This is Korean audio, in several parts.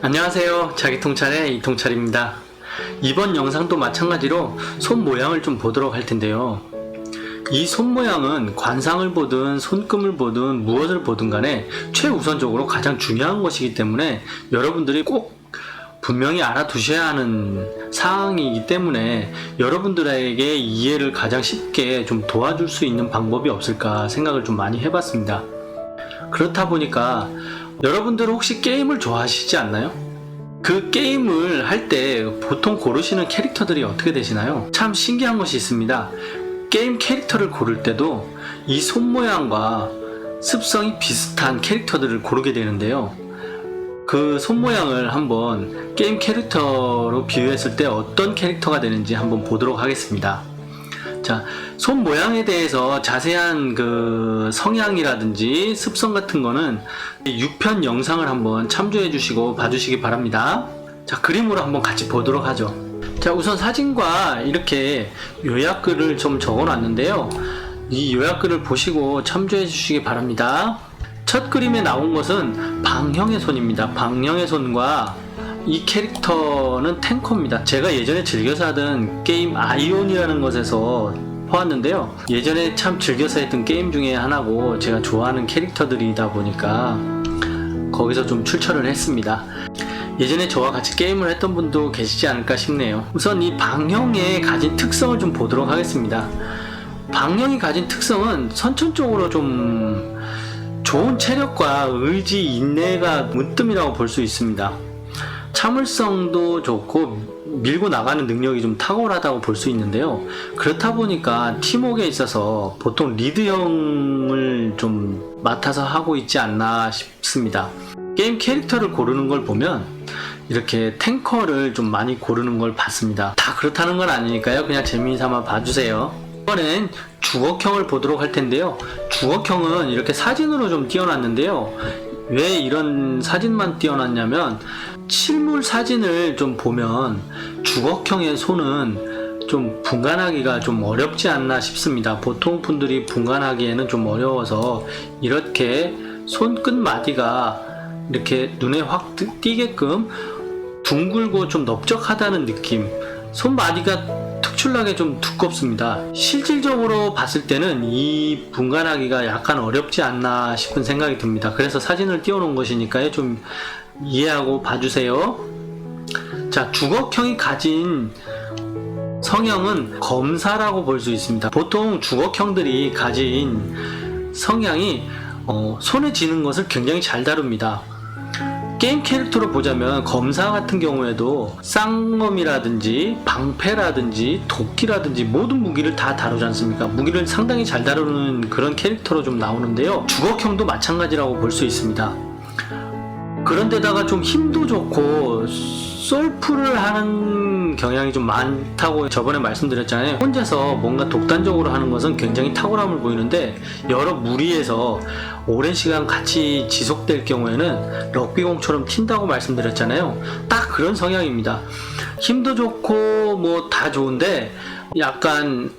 안녕하세요. 자기통찰의 이통찰입니다. 이번 영상도 마찬가지로 손 모양을 좀 보도록 할 텐데요. 이 손 모양은 관상을 보든 손금을 보든 무엇을 보든 간에 최우선적으로 가장 중요한 것이기 때문에 여러분들이 꼭 분명히 알아두셔야 하는 사항이기 때문에 여러분들에게 이해를 가장 쉽게 좀 도와줄 수 있는 방법이 없을까 생각을 좀 많이 해봤습니다. 그렇다 보니까 여러분들 혹시 게임을 좋아하시지 않나요? 그 게임을 할 때 보통 고르시는 캐릭터들이 어떻게 되시나요? 참 신기한 것이 있습니다. 게임 캐릭터를 고를 때도 이 손 모양과 습성이 비슷한 캐릭터들을 고르게 되는데요. 그 손 모양을 한번 게임 캐릭터로 비유했을 때 어떤 캐릭터가 되는지 한번 보도록 하겠습니다. 자, 손 모양에 대해서 자세한 그 성향이라든지 습성 같은 거는 6편 영상을 한번 참조해 주시고 봐주시기 바랍니다. 자, 그림으로 한번 같이 보도록 하죠. 자, 우선 사진과 이렇게 요약글을 좀 적어 놨는데요. 이 요약글을 보시고 참조해 주시기 바랍니다. 첫 그림에 나온 것은 방형의 손입니다. 방형의 손과 이 캐릭터는 탱커입니다. 제가 예전에 즐겨서 하던 게임 아이온이라는 것에서 보았는데요. 예전에 참 즐겨서 했던 게임 중에 하나고 제가 좋아하는 캐릭터들이다 보니까 거기서 좀 출처를 했습니다. 예전에 저와 같이 게임을 했던 분도 계시지 않을까 싶네요. 우선 이 방형의 가진 특성을 좀 보도록 하겠습니다. 방형이 가진 특성은 선천적으로 좀 좋은 체력과 의지, 인내가 문뜸이라고 볼 수 있습니다. 참을성도 좋고 밀고 나가는 능력이 좀 탁월하다고 볼 수 있는데요. 그렇다 보니까 팀워크에 있어서 보통 리드형을 좀 맡아서 하고 있지 않나 싶습니다. 게임 캐릭터를 고르는 걸 보면 이렇게 탱커를 좀 많이 고르는 걸 봤습니다. 다 그렇다는 건 아니니까요. 그냥 재미삼아 봐주세요. 이번엔 주걱형을 보도록 할 텐데요. 주걱형은 이렇게 사진으로 좀 띄워놨는데요. 왜 이런 사진만 띄워놨냐면 실물 사진을 좀 보면 주걱형의 손은 좀 분간하기가 좀 어렵지 않나 싶습니다. 보통 분들이 분간하기에는 좀 어려워서 이렇게 손끝마디가 이렇게 눈에 확 띄게끔 둥글고 좀 넓적하다는 느낌, 손마디가 특출나게 좀 두껍습니다. 실질적으로 봤을 때는 이 분간하기가 약간 어렵지 않나 싶은 생각이 듭니다. 그래서 사진을 띄워놓은 것이니까요. 좀 이해하고 봐주세요. 자, 주걱형이 가진 성향은 검사라고 볼 수 있습니다. 보통 주걱형들이 가진 성향이 손에 쥐는 것을 굉장히 잘 다룹니다. 게임 캐릭터로 보자면 검사 같은 경우에도 쌍검이라든지 방패라든지 도끼라든지 모든 무기를 다 다루지 않습니까? 무기를 상당히 잘 다루는 그런 캐릭터로 좀 나오는데요. 주걱형도 마찬가지라고 볼 수 있습니다. 그런데다가 좀 힘도 좋고 솔프를 하는 경향이 좀 많다고 저번에 말씀드렸잖아요. 혼자서 뭔가 독단적으로 하는 것은 굉장히 탁월함을 보이는데 여러 무리에서 오랜 시간 같이 지속될 경우에는 럭비공처럼 튄다고 말씀드렸잖아요. 딱 그런 성향입니다. 힘도 좋고 뭐 다 좋은데 약간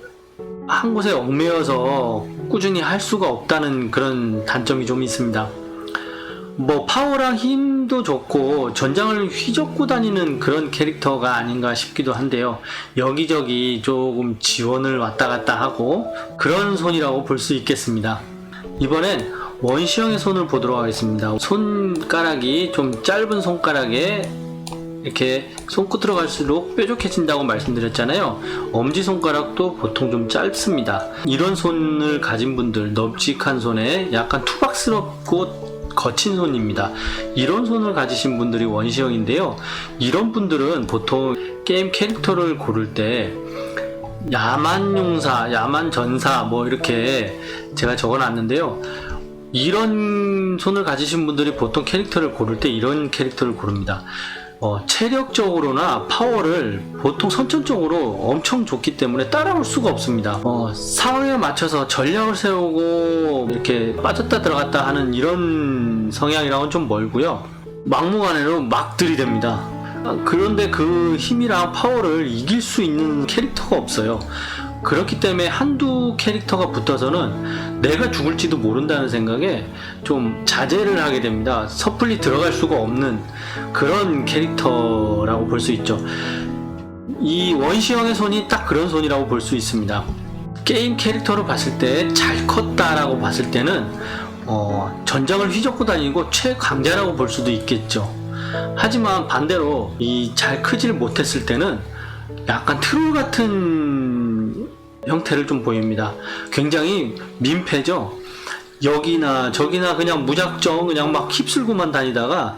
한 곳에 얽매여서 꾸준히 할 수가 없다는 그런 단점이 좀 있습니다. 뭐 파워랑 힘도 좋고 전장을 휘젓고 다니는 그런 캐릭터가 아닌가 싶기도 한데요. 여기저기 조금 지원을 왔다 갔다 하고 그런 손이라고 볼 수 있겠습니다. 이번엔 원시형의 손을 보도록 하겠습니다. 손가락이 좀 짧은 손가락에 이렇게 손끝으로 갈수록 뾰족해진다고 말씀드렸잖아요. 엄지손가락도 보통 좀 짧습니다. 이런 손을 가진 분들, 넙직한 손에 약간 투박스럽고 거친 손입니다. 이런 손을 가지신 분들이 원시형인데요. 이런 분들은 보통 게임 캐릭터를 고를 때 야만용사, 야만전사 뭐 이렇게 제가 적어놨는데요. 이런 손을 가지신 분들이 보통 캐릭터를 고를 때 이런 캐릭터를 고릅니다. 체력적으로나 파워를 보통 선천적으로 엄청 좋기 때문에 따라올 수가 없습니다. 상황에 맞춰서 전략을 세우고 이렇게 빠졌다 들어갔다 하는 이런 성향이랑은 좀 멀고요. 막무가내로 막 들이댑니다. 그런데 그 힘이랑 파워를 이길 수 있는 캐릭터가 없어요. 그렇기 때문에 한두 캐릭터가 붙어서는 내가 죽을지도 모른다는 생각에 좀 자제를 하게 됩니다. 섣불리 들어갈 수가 없는 그런 캐릭터라고 볼 수 있죠. 이 원시형의 손이 딱 그런 손이라고 볼 수 있습니다. 게임 캐릭터로 봤을 때 잘 컸다라고 봤을 때는 전장을 휘젓고 다니고 최강자라고 볼 수도 있겠죠. 하지만 반대로 이 잘 크질 못했을 때는 약간 트롤 같은 형태를 좀 보입니다. 굉장히 민폐죠. 여기나 저기나 그냥 무작정 그냥 막 휩쓸고만 다니다가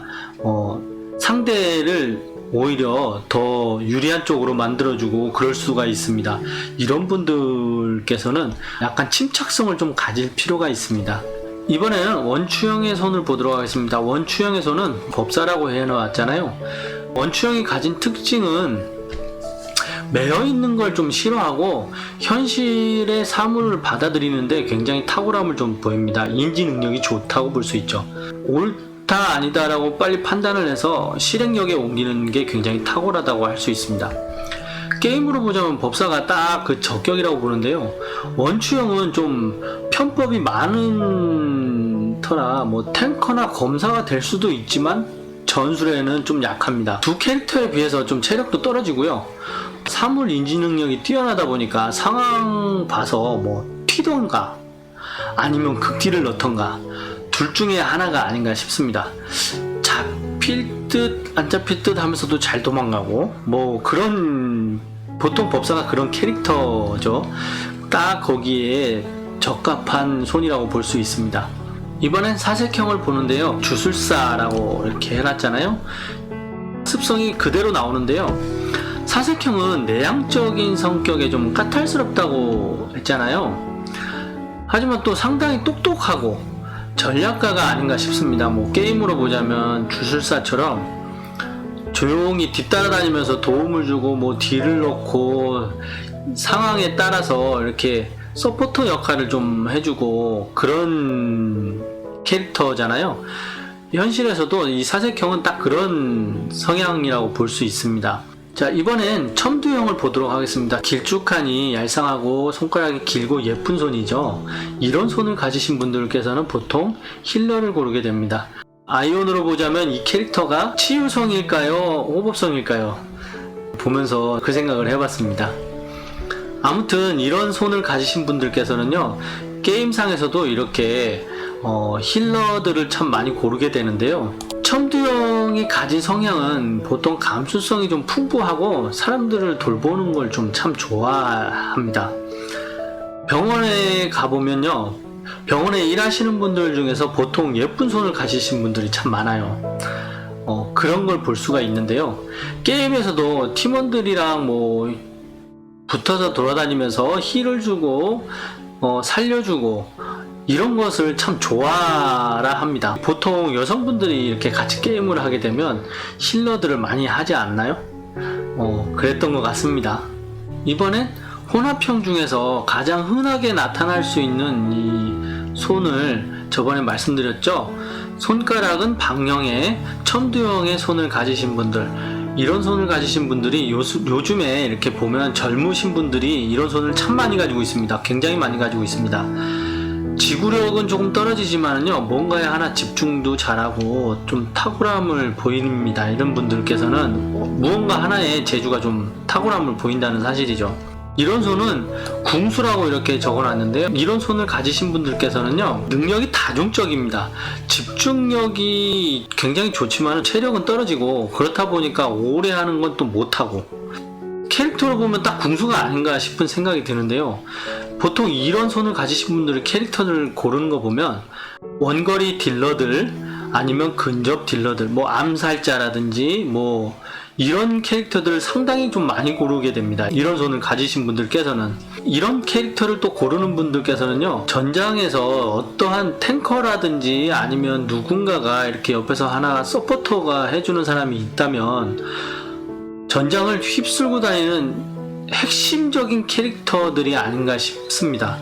상대를 오히려 더 유리한 쪽으로 만들어주고 그럴 수가 있습니다. 이런 분들께서는 약간 침착성을 좀 가질 필요가 있습니다. 이번에는 원추형의 손을 보도록 하겠습니다. 원추형의 손은 법사라고 해놓았잖아요. 원추형이 가진 특징은 매여 있는 걸 좀 싫어하고 현실의 사물을 받아들이는데 굉장히 탁월함을 좀 보입니다. 인지 능력이 좋다고 볼 수 있죠. 옳다 아니다 라고 빨리 판단을 해서 실행력에 옮기는 게 굉장히 탁월하다고 할 수 있습니다. 게임으로 보자면 법사가 딱 그 적격이라고 보는데요. 원추형은 좀 편법이 많은 터라 뭐 탱커나 검사가 될 수도 있지만 전술에는 좀 약합니다. 두 캐릭터에 비해서 좀 체력도 떨어지고요. 사물 인지 능력이 뛰어나다 보니까 상황 봐서 뭐 튀던가 아니면 극딜을 넣던가 둘 중에 하나가 아닌가 싶습니다. 잡힐 듯 안 잡힐 듯 하면서도 잘 도망가고 뭐 그런 보통 법사가 그런 캐릭터죠. 딱 거기에 적합한 손이라고 볼 수 있습니다. 이번엔 사색형을 보는데요. 주술사라고 이렇게 해놨잖아요. 습성이 그대로 나오는데요. 사색형은 내향적인 성격에 좀 까탈스럽다고 했잖아요. 하지만 또 상당히 똑똑하고 전략가가 아닌가 싶습니다. 뭐 게임으로 보자면 주술사처럼 조용히 뒤따라다니면서 도움을 주고 뭐 딜을 넣고 상황에 따라서 이렇게 서포터 역할을 좀 해주고 그런 캐릭터잖아요. 현실에서도 이 사색형은 딱 그런 성향이라고 볼 수 있습니다. 자, 이번엔 첨두형을 보도록 하겠습니다. 길쭉하니 얄쌍하고 손가락이 길고 예쁜 손이죠. 이런 손을 가지신 분들께서는 보통 힐러를 고르게 됩니다. 아이온으로 보자면 이 캐릭터가 치유성일까요? 호법성일까요? 보면서 그 생각을 해봤습니다. 아무튼 이런 손을 가지신 분들께서는요, 게임상에서도 이렇게 힐러들을 참 많이 고르게 되는데요. 첨두형이 가진 성향은 보통 감수성이 좀 풍부하고 사람들을 돌보는 걸 좀 참 좋아합니다. 병원에 가보면요, 병원에 일하시는 분들 중에서 보통 예쁜 손을 가지신 분들이 참 많아요. 그런 걸 볼 수가 있는데요. 게임에서도 팀원들이랑 뭐 붙어서 돌아다니면서 힐을 주고 살려주고 이런 것을 참 좋아라 합니다. 보통 여성분들이 이렇게 같이 게임을 하게 되면 힐러들을 많이 하지 않나요? 그랬던 것 같습니다. 이번엔 혼합형 중에서 가장 흔하게 나타날 수 있는 이 손을 저번에 말씀드렸죠. 손가락은 방형의 첨두형의 손을 가지신 분들, 이런 손을 가지신 분들이 요즘에 이렇게 보면 젊으신 분들이 이런 손을 참 많이 가지고 있습니다. 굉장히 많이 가지고 있습니다. 지구력은 조금 떨어지지만요, 뭔가에 하나 집중도 잘하고 좀 탁월함을 보입니다. 이런 분들께서는 무언가 하나에 재주가 좀 탁월함을 보인다는 사실이죠. 이런 손은 궁수라고 이렇게 적어놨는데요. 이런 손을 가지신 분들께서는요, 능력이 다중적입니다. 집중력이 굉장히 좋지만 체력은 떨어지고, 그렇다 보니까 오래 하는 건 또 못하고, 캐릭터를 보면 딱 궁수가 아닌가 싶은 생각이 드는데요. 보통 이런 손을 가지신 분들이 캐릭터를 고르는 거 보면 원거리 딜러들 아니면 근접 딜러들, 뭐 암살자라든지 뭐 이런 캐릭터들을 상당히 좀 많이 고르게 됩니다. 이런 손을 가지신 분들께서는. 이런 캐릭터를 또 고르는 분들께서는요, 전장에서 어떠한 탱커라든지 아니면 누군가가 이렇게 옆에서 하나 서포터가 해주는 사람이 있다면 전장을 휩쓸고 다니는 핵심적인 캐릭터들이 아닌가 싶습니다.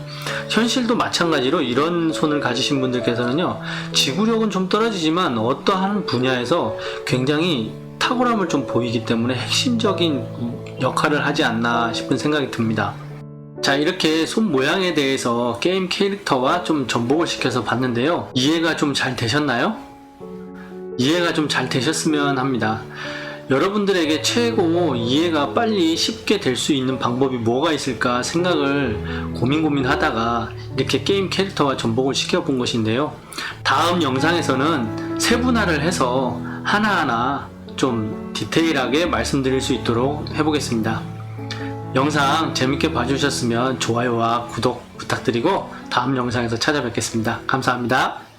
현실도 마찬가지로 이런 손을 가지신 분들께서는요, 지구력은 좀 떨어지지만 어떠한 분야에서 굉장히 탁월함을 좀 보이기 때문에 핵심적인 역할을 하지 않나 싶은 생각이 듭니다. 자, 이렇게 손 모양에 대해서 게임 캐릭터와 좀 접목을 시켜서 봤는데요. 이해가 좀 잘 되셨나요? 이해가 좀 잘 되셨으면 합니다. 여러분들에게 최고 이해가 빨리 쉽게 될 수 있는 방법이 뭐가 있을까 생각을 고민하다가 이렇게 게임 캐릭터와 접목을 시켜본 것인데요. 다음 영상에서는 세분화를 해서 하나하나 좀 디테일하게 말씀드릴 수 있도록 해보겠습니다. 영상 재밌게 봐주셨으면 좋아요와 구독 부탁드리고 다음 영상에서 찾아뵙겠습니다. 감사합니다.